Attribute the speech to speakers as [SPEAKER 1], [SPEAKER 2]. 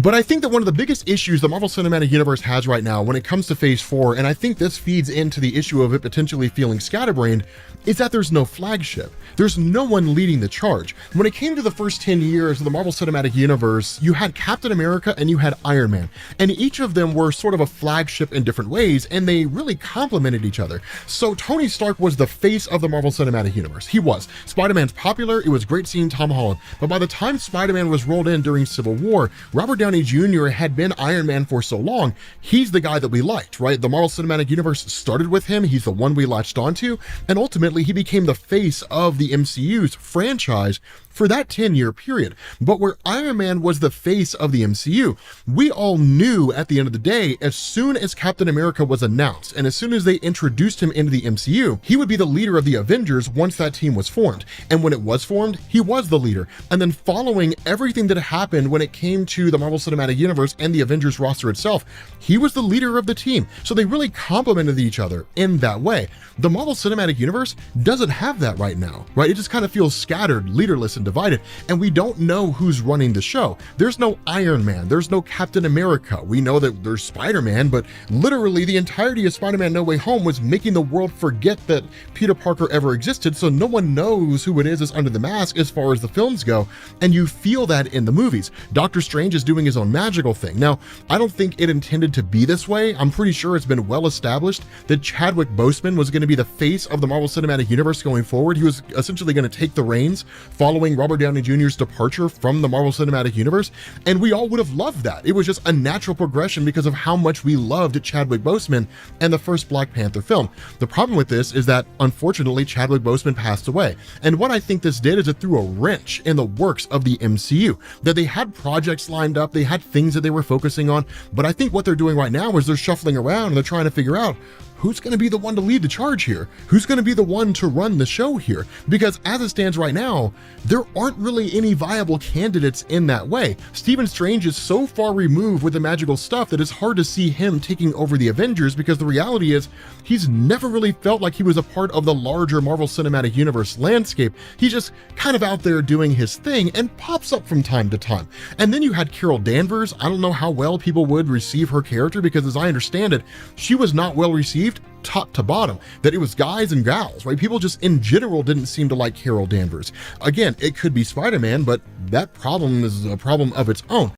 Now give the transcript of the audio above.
[SPEAKER 1] But I think that one of the biggest issues the Marvel Cinematic Universe has right now when it comes to Phase 4, and I think this feeds into the issue of it potentially feeling scatterbrained, is that there's no flagship. There's no one leading the charge. When it came to the first 10 years of the Marvel Cinematic Universe, you had Captain America and you had Iron Man, and each of them were sort of a flagship in different ways, and they really complemented each other. So Tony Stark was the face of the Marvel Cinematic Universe. He was. Spider-Man's popular, it was great seeing Tom Holland, but by the time Spider-Man was rolled in during Civil War, Robert Downey Jr. had been Iron Man for so long, he's the guy that we liked, right? The Marvel Cinematic Universe started with him, he's the one we latched onto, and ultimately he became the face of the MCU's franchise for that 10-year period. But where Iron Man was the face of the MCU, we all knew at the end of the day, as soon as Captain America was announced, and as soon as they introduced him into the MCU, he would be the leader of the Avengers once that team was formed. And when it was formed, he was the leader. And then following everything that happened when it came to the Marvel Cinematic Universe and the Avengers roster itself, he was the leader of the team. So they really complemented each other in that way. The Marvel Cinematic Universe doesn't have that right now, right? It just kind of feels scattered, leaderless, and divided, and we don't know who's running the show. There's no Iron Man, there's no Captain America. We know that there's Spider-Man, but literally the entirety of Spider-Man No Way Home was making the world forget that Peter Parker ever existed, so no one knows who it is under the mask as far as the films go, and you feel that in the movies. Doctor Strange is doing his own magical thing. Now, I don't think it intended to be this way. I'm pretty sure it's been well established that Chadwick Boseman was going to be the face of the Marvel Cinematic Universe going forward. He was essentially going to take the reins following Robert Downey Jr.'s departure from the Marvel Cinematic Universe, and we all would have loved that. It was just a natural progression because of how much we loved Chadwick Boseman and the first Black Panther film. The problem with this is that, unfortunately, Chadwick Boseman passed away, and what I think this did is it threw a wrench in the works of the MCU, that they had projects lined up, they had things that they were focusing on, but I think what they're doing right now is they're shuffling around and they're trying to figure out who's going to be the one to lead the charge here? Who's going to be the one to run the show here? Because as it stands right now, there aren't really any viable candidates in that way. Stephen Strange is so far removed with the magical stuff that it's hard to see him taking over the Avengers, because the reality is he's never really felt like he was a part of the larger Marvel Cinematic Universe landscape. He's just kind of out there doing his thing and pops up from time to time. And then you had Carol Danvers. I don't know how well people would receive her character, because as I understand it, she was not well received top to bottom, that it was guys and gals, right? People just in general didn't seem to like Carol Danvers. Again, it could be Spider-Man, but that problem is a problem of its own.